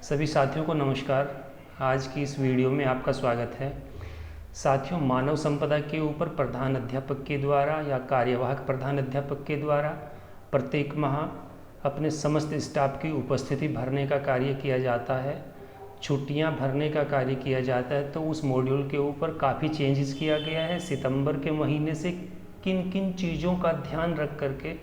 सभी साथियों को नमस्कार। आज की इस वीडियो में आपका स्वागत है। साथियों, मानव संपदा के ऊपर प्रधान अध्यापक के द्वारा या कार्यवाहक प्रधान अध्यापक के द्वारा प्रत्येक माह अपने समस्त स्टाफ की उपस्थिति भरने का कार्य किया जाता है, छुट्टियां भरने का कार्य किया जाता है। तो उस मॉड्यूल के ऊपर काफ़ी चेंजेस किया गया है। सितंबर के महीने से किन किन चीज़ों का ध्यान रख करके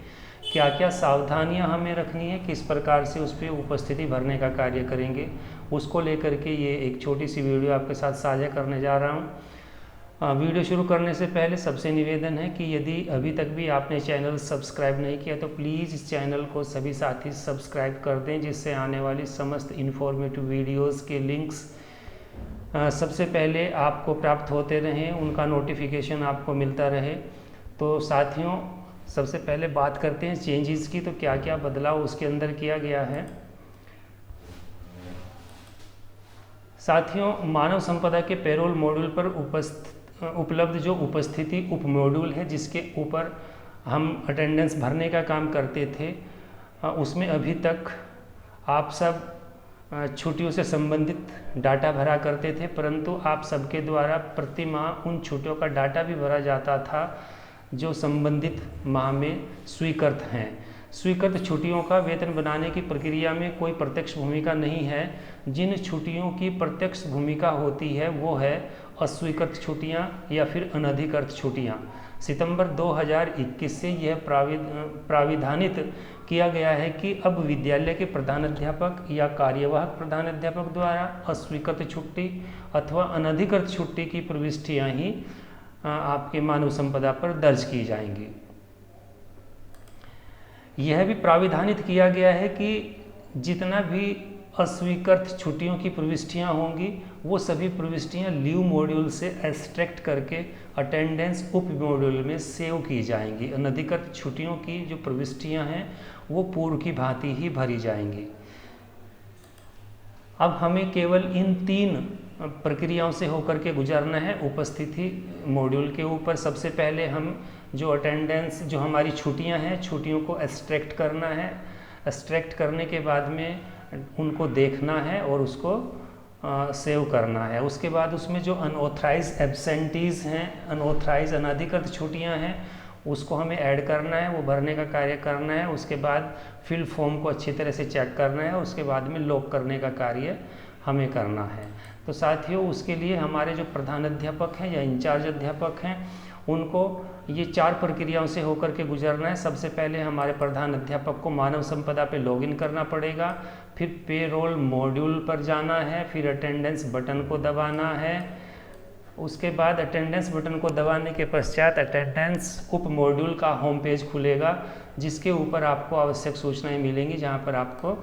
क्या क्या सावधानियां हमें रखनी है, किस प्रकार से उस पर उपस्थिति भरने का कार्य करेंगे, उसको लेकर के ये एक छोटी सी वीडियो आपके साथ साझा करने जा रहा हूँ। वीडियो शुरू करने से पहले सबसे निवेदन है कि यदि अभी तक भी आपने चैनल सब्सक्राइब नहीं किया तो प्लीज़ इस चैनल को सभी साथी सब्सक्राइब कर दें, जिससे आने वाली समस्त इन्फॉर्मेटिव वीडियोज़ के लिंक्स सबसे पहले आपको प्राप्त होते रहें, उनका नोटिफिकेशन आपको मिलता रहे। तो साथियों, सबसे पहले बात करते हैं चेंजेस की। तो क्या क्या बदलाव उसके अंदर किया गया है। साथियों, मानव संपदा के पेरोल मॉड्यूल पर उपलब्ध जो उपस्थिति उप मॉड्यूल है, जिसके ऊपर हम अटेंडेंस भरने का काम करते थे, उसमें अभी तक आप सब छुट्टियों से संबंधित डाटा भरा करते थे, परंतु आप सबके द्वारा प्रति माह उन छुट्टियों का डाटा भी भरा जाता था जो संबंधित माह में स्वीकृत हैं। स्वीकृत छुट्टियों का वेतन बनाने की प्रक्रिया में कोई प्रत्यक्ष भूमिका नहीं है। जिन छुट्टियों की प्रत्यक्ष भूमिका होती है वो है अस्वीकृत छुट्टियां या फिर अनधिकृत छुट्टियां। सितंबर 2021 से यह प्राविधानित किया गया है कि अब विद्यालय के प्रधानाध्यापक या कार्यवाहक प्रधानाध्यापक द्वारा अस्वीकृत छुट्टी अथवा अनधिकृत छुट्टी की प्रविष्टियां ही आपके मानव संपदा पर दर्ज की जाएंगी। यह भी प्राविधानित किया गया है कि जितना भी अस्वीकृत छुट्टियों की प्रविष्टियां होंगी वो सभी प्रविष्टियां लीव मॉड्यूल से एक्सट्रैक्ट करके अटेंडेंस उप मॉड्यूल में सेव की जाएंगी। अनधिकृत छुट्टियों की जो प्रविष्टियां हैं वो पूर्व की भांति ही भरी जाएंगी। अब हमें केवल इन 3 प्रक्रियाओं से होकर के गुजरना है उपस्थिति मॉड्यूल के ऊपर। सबसे पहले हम जो अटेंडेंस, जो हमारी छुट्टियां हैं, छुट्टियों को एक्सट्रैक्ट करना है। एक्सट्रैक्ट करने के बाद में उनको देखना है और उसको सेव करना है। उसके बाद उसमें जो अनऑथराइज एब्सेंटीज़ हैं, अनऑथराइज अनधिकृत छुट्टियां हैं, उसको हमें ऐड करना है, वो भरने का कार्य करना है। उसके बाद फिल फॉर्म को अच्छी तरह से चेक करना है। उसके बाद में लॉक करने का कार्य हमें करना है। तो साथियों, उसके लिए हमारे जो प्रधान अध्यापक हैं या इंचार्ज अध्यापक हैं, उनको ये 4 प्रक्रियाओं से होकर के गुजरना है। सबसे पहले हमारे प्रधान अध्यापक को मानव संपदा पे लॉगिन करना पड़ेगा, फिर पेरोल मॉड्यूल पर जाना है, फिर अटेंडेंस बटन को दबाना है। उसके बाद अटेंडेंस बटन को दबाने के पश्चात अटेंडेंस उप मॉड्यूल का होम पेज खुलेगा, जिसके ऊपर आपको आवश्यक सूचनाएं मिलेंगी जहां पर आपको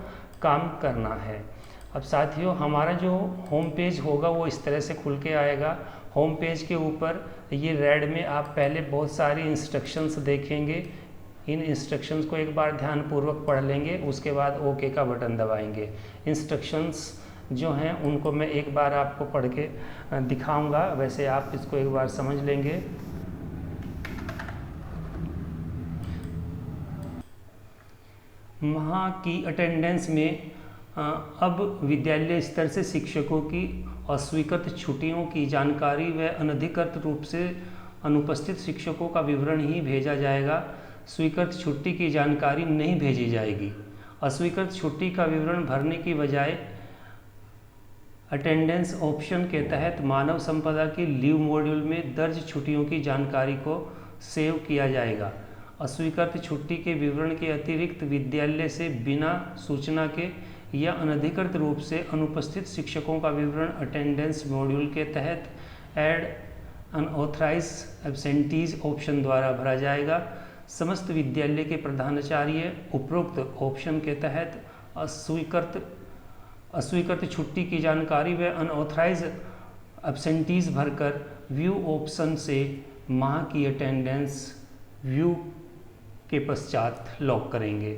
काम करना है। अब साथियों, हमारा जो होम पेज होगा वो इस तरह से खुल के आएगा। होम पेज के ऊपर ये रेड में आप पहले बहुत सारी इंस्ट्रक्शंस देखेंगे। इन इंस्ट्रक्शंस को एक बार ध्यानपूर्वक पढ़ लेंगे, उसके बाद ओके का बटन दबाएंगे। इंस्ट्रक्शंस जो हैं उनको मैं एक बार आपको पढ़ के दिखाऊंगा, वैसे आप इसको एक बार समझ लेंगे। वहाँ की अटेंडेंस में अब विद्यालय स्तर से शिक्षकों की अस्वीकृत छुट्टियों की जानकारी व अनधिकृत रूप से अनुपस्थित शिक्षकों का विवरण ही भेजा जाएगा। स्वीकृत छुट्टी की जानकारी नहीं भेजी जाएगी। अस्वीकृत छुट्टी का विवरण भरने की बजाय अटेंडेंस ऑप्शन के तहत मानव संपदा के लीव मॉड्यूल में दर्ज छुट्टियों की जानकारी को सेव किया जाएगा। अस्वीकृत छुट्टी के विवरण के अतिरिक्त विद्यालय से बिना सूचना के या अनधिकृत रूप से अनुपस्थित शिक्षकों का विवरण अटेंडेंस मॉड्यूल के तहत ऐड अनऑथराइज एब्सेंटीज ऑप्शन द्वारा भरा जाएगा। समस्त विद्यालय के प्रधानाचार्य उपरोक्त ऑप्शन के तहत अस्वीकृत छुट्टी की जानकारी व अनऑथराइज एब्सेंटीज भरकर व्यू ऑप्शन से माह की अटेंडेंस व्यू के पश्चात लॉक करेंगे।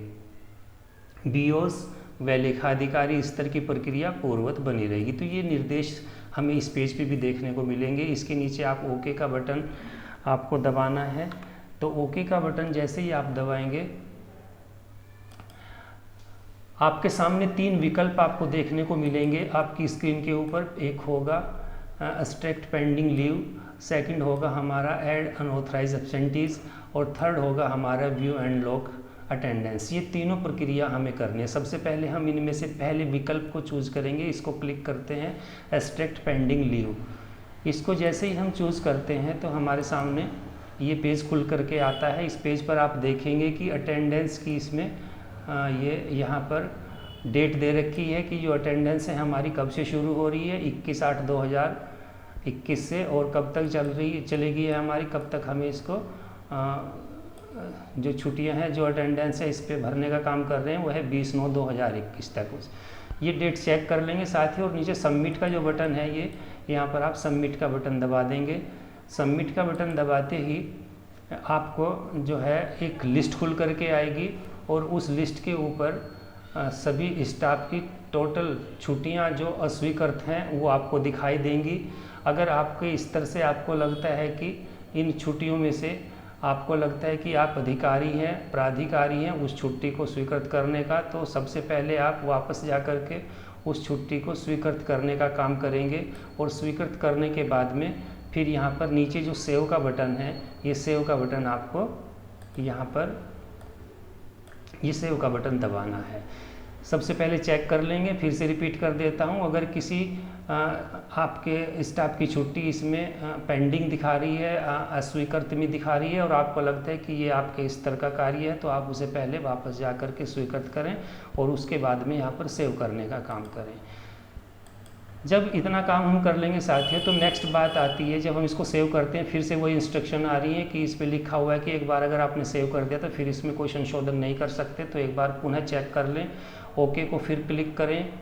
बीओस व लेखाधिकारी स्तर की प्रक्रिया पूर्ववत बनी रहेगी। तो ये निर्देश हमें इस पेज पे भी देखने को मिलेंगे। इसके नीचे आप ओके का बटन आपको दबाना है। तो ओके का बटन जैसे ही आप दबाएंगे आपके सामने 3 विकल्प आपको देखने को मिलेंगे आपकी स्क्रीन के ऊपर। एक होगा एब्स्ट्रैक्ट पेंडिंग लीव, सेकंड होगा हमारा ऐड अनऑथराइज एब्सेंटीज, और थर्ड होगा हमारा व्यू एंड लॉक अटेंडेंस। ये तीनों प्रक्रिया हमें करनी है। सबसे पहले हम इनमें से पहले विकल्प को चूज़ करेंगे। इसको क्लिक करते हैं एब्स्ट्रैक्ट पेंडिंग लीव। इसको जैसे ही हम चूज़ करते हैं तो हमारे सामने ये पेज खुल करके आता है। इस पेज पर आप देखेंगे कि अटेंडेंस की इसमें ये यहाँ पर डेट दे रखी है कि जो अटेंडेंस है हमारी कब से शुरू हो रही है, 21/8/2021 से, और कब तक चलेगी है हमारी, कब तक हमें इसको जो छुट्टियां हैं, जो अटेंडेंस है इस पे भरने का काम कर रहे हैं, वो है 20/9/2021 तक। ये डेट चेक कर लेंगे साथ ही। और नीचे सबमिट का जो बटन है, ये यहाँ पर आप सबमिट का बटन दबा देंगे। सबमिट का बटन दबाते ही आपको जो है एक लिस्ट खुल करके आएगी, और उस लिस्ट के ऊपर सभी स्टाफ की टोटल छुट्टियां जो अस्वीकृत हैं वो आपको दिखाई देंगी। अगर आपके इस तरह से आपको लगता है कि इन छुट्टियों में से आपको लगता है कि आप अधिकारी हैं, प्राधिकारी हैं उस छुट्टी को स्वीकृत करने का, तो सबसे पहले आप वापस जा कर के उस छुट्टी को स्वीकृत करने का काम करेंगे। और स्वीकृत करने के बाद में फिर यहाँ पर नीचे जो सेव का बटन है, ये सेव का बटन आपको यहाँ पर ये सेव का बटन दबाना है। सबसे पहले चेक कर लेंगे, फिर से रिपीट कर देता हूँ। अगर किसी आपके स्टाफ की छुट्टी इसमें पेंडिंग दिखा रही है, अस्वीकृत में दिखा रही है, और आपको लगता है कि ये आपके स्तर का कार्य है, तो आप उसे पहले वापस जा कर के स्वीकृत करें और उसके बाद में यहाँ पर सेव करने का काम करें। जब इतना काम हम कर लेंगे साथियों, तो नेक्स्ट बात आती है, जब हम इसको सेव करते हैं फिर से वही इंस्ट्रक्शन आ रही है कि इस पे लिखा हुआ है कि एक बार अगर आपने सेव कर दिया तो फिर इसमें कोई संशोधन नहीं कर सकते, तो एक बार पुनः चेक कर लें। ओके को फिर क्लिक करें,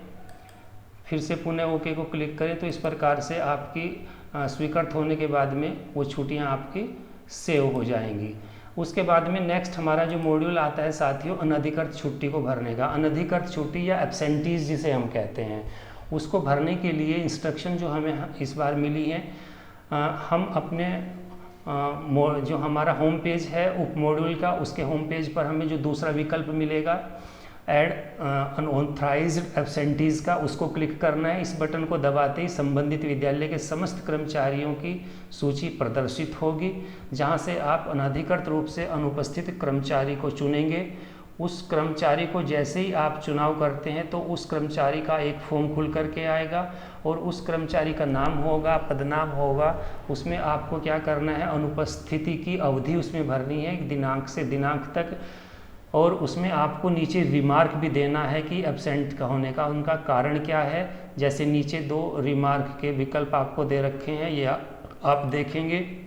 फिर से पुनः ओके को क्लिक करें। तो इस प्रकार से आपकी स्वीकृत होने के बाद में वो छुट्टियाँ आपकी सेव हो जाएंगी। उसके बाद में नेक्स्ट हमारा जो मॉड्यूल आता है साथियों, अनधिकृत छुट्टी को भरने का। अनधिकृत छुट्टी या एब्सेंटीज जिसे हम कहते हैं, उसको भरने के लिए इंस्ट्रक्शन जो हमें इस बार मिली है, हम अपने जो हमारा होम पेज है उप मॉड्यूल का, उसके होम पेज पर हमें जो दूसरा विकल्प मिलेगा ऐड अनऑथराइज्ड एब्सेंटीज का, उसको क्लिक करना है। इस बटन को दबाते ही संबंधित विद्यालय के समस्त कर्मचारियों की सूची प्रदर्शित होगी, जहां से आप अनधिकृत रूप से अनुपस्थित कर्मचारी को चुनेंगे। उस कर्मचारी को जैसे ही आप चुनाव करते हैं तो उस कर्मचारी का एक फॉर्म खुल करके आएगा, और उस कर्मचारी का नाम होगा, पदनाम होगा। उसमें आपको क्या करना है, अनुपस्थिति की अवधि उसमें भरनी है, दिनांक से दिनांक तक, और उसमें आपको नीचे रिमार्क भी देना है कि एब्सेंट का होने का उनका कारण क्या है। जैसे नीचे 2 रिमार्क के विकल्प आपको दे रखे हैं, ये आप देखेंगे।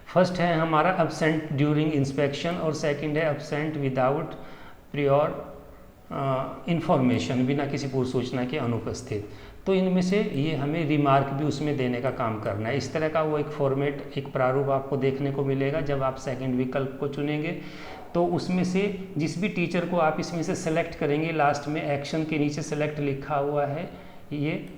फर्स्ट है हमारा एब्सेंट ड्यूरिंग इंस्पेक्शन, और सेकंड है एब्सेंट विदाउट प्रियोर इंफॉर्मेशन, बिना किसी पूर्व सूचना के अनुपस्थित। तो इनमें से ये हमें रिमार्क भी उसमें देने का काम करना है। इस तरह का वो एक फॉर्मेट, एक प्रारूप आपको देखने को मिलेगा जब आप सेकंड विकल्प को चुनेंगे। तो उसमें से जिस भी टीचर को आप इसमें से सेलेक्ट करेंगे, लास्ट में एक्शन के नीचे सेलेक्ट लिखा हुआ है, ये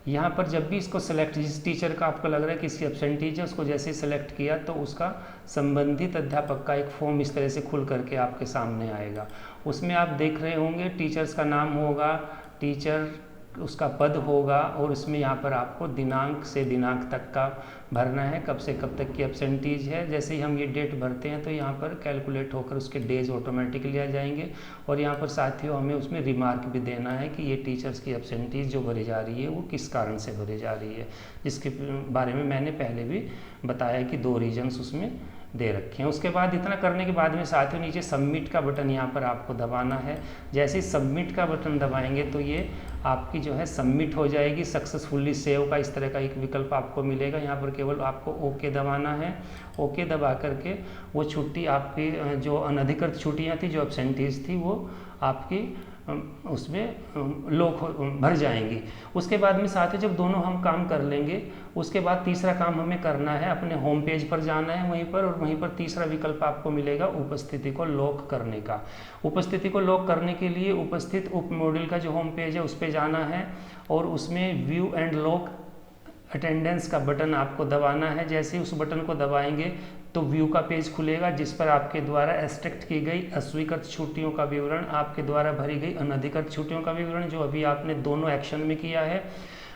यहाँ पर जब भी इसको सेलेक्ट, जिस टीचर का आपको लग रहा है कि इसकी एब्सेंटीज है, उसको जैसे ही सेलेक्ट किया तो उसका संबंधित अध्यापक का एक फॉर्म इस तरह से खुल करके आपके सामने आएगा। उसमें आप देख रहे होंगे टीचर्स का नाम होगा, टीचर उसका पद होगा, और उसमें यहाँ पर आपको दिनांक से दिनांक तक का भरना है, कब से कब तक की एब्सेंटीज है। जैसे ही हम ये डेट भरते हैं तो यहाँ पर कैलकुलेट होकर उसके डेज ऑटोमेटिकली आ जाएंगे, और यहाँ पर साथियों हमें उसमें रिमार्क भी देना है कि ये टीचर्स की एब्सेंटीज जो भरी जा रही है वो किस कारण से भरी जा रही है, जिसके बारे में मैंने पहले भी बताया कि 2 रीजन्स उसमें दे रखे हैं। उसके बाद इतना करने के बाद में साथियों नीचे सबमिट का बटन यहाँ पर आपको दबाना है। जैसे ही सबमिट का बटन दबाएंगे तो ये आपकी जो है सबमिट हो जाएगी, सक्सेसफुली सेव का इस तरह का एक विकल्प आपको मिलेगा। यहाँ पर केवल आपको ओके दबाना है। ओके दबा करके वो छुट्टी आपकी जो अनधिकृत छुट्टियाँ थी, जो एब्सेंटीज थी, वो आपकी उसमें लोग भर जाएंगी। उसके बाद में साथ ही जब दोनों हम काम कर लेंगे, उसके बाद तीसरा काम हमें करना है, अपने होम पेज पर जाना है वहीं पर, और वहीं पर तीसरा विकल्प आपको मिलेगा उपस्थिति को लॉक करने का। उपस्थिति को लॉक करने के लिए उपस्थित उप मॉड्यूल का जो होम पेज है उस पर जाना है, और उसमें व्यू एंड लॉक अटेंडेंस का बटन आपको दबाना है। जैसे ही उस बटन को दबाएंगे तो व्यू का पेज खुलेगा जिस पर आपके द्वारा एक्सट्रैक्ट की गई अस्वीकृत छुट्टियों का विवरण, आपके द्वारा भरी गई अनधिकृत छुट्टियों का विवरण जो अभी आपने दोनों एक्शन में किया है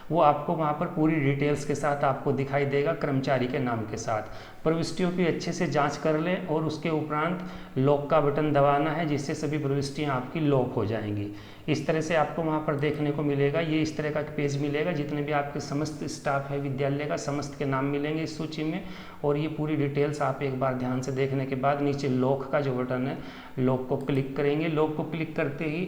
वो आपको वहाँ पर पूरी डिटेल्स के साथ आपको दिखाई देगा, कर्मचारी के नाम के साथ। प्रविष्टियों की अच्छे से जांच कर लें और उसके उपरांत लॉक का बटन दबाना है जिससे सभी प्रविष्टियाँ आपकी लॉक हो जाएंगी। इस तरह से आपको वहाँ पर देखने को मिलेगा, ये इस तरह का पेज मिलेगा, जितने भी आपके समस्त स्टाफ है विद्यालय का समस्त के नाम मिलेंगे इस सूची में। और ये पूरी डिटेल्स आप एक बार ध्यान से देखने के बाद नीचे लॉक का जो बटन है लॉक को क्लिक करेंगे। लॉक को क्लिक करते ही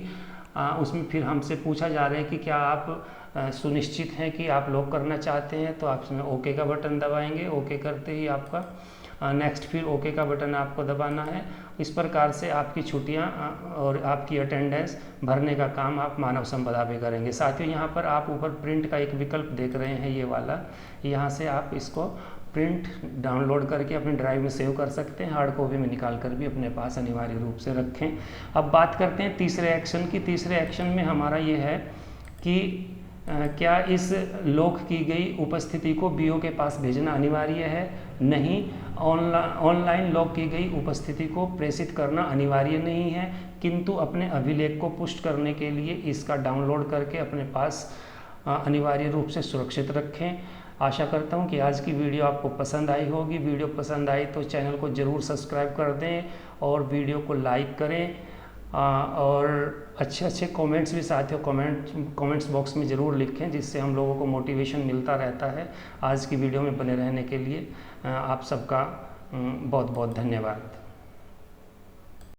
उसमें फिर हमसे पूछा जा रहा है कि क्या आप सुनिश्चित हैं कि आप लॉक करना चाहते हैं, तो आप इसमें ओके का बटन दबाएंगे। ओके करते ही आपका नेक्स्ट फिर ओके का बटन आपको दबाना है। इस प्रकार से आपकी छुट्टियां और आपकी अटेंडेंस भरने का काम आप मानव संपदा पे करेंगे। साथियों यहाँ पर आप ऊपर प्रिंट का एक विकल्प देख रहे हैं, ये वाला, यहाँ से आप इसको प्रिंट डाउनलोड करके अपने ड्राइव में सेव कर सकते हैं, हार्ड कॉपी में निकाल कर भी अपने पास अनिवार्य रूप से रखें। अब बात करते हैं तीसरे एक्शन की। तीसरे एक्शन में हमारा ये है कि क्या इस लॉक की गई उपस्थिति को बीओ के पास भेजना अनिवार्य है? नहीं, ऑनलाइन लॉक की गई उपस्थिति को प्रेषित करना अनिवार्य नहीं है, किंतु अपने अभिलेख को पुष्ट करने के लिए इसका डाउनलोड करके अपने पास अनिवार्य रूप से सुरक्षित रखें। आशा करता हूं कि आज की वीडियो आपको पसंद आई होगी। वीडियो पसंद आई तो चैनल को ज़रूर सब्सक्राइब कर दें और वीडियो को लाइक करें और अच्छे कमेंट्स भी साथियों कमेंट्स बॉक्स में ज़रूर लिखें, जिससे हम लोगों को मोटिवेशन मिलता रहता है आज की वीडियो में बने रहने के लिए। आप सबका बहुत बहुत धन्यवाद।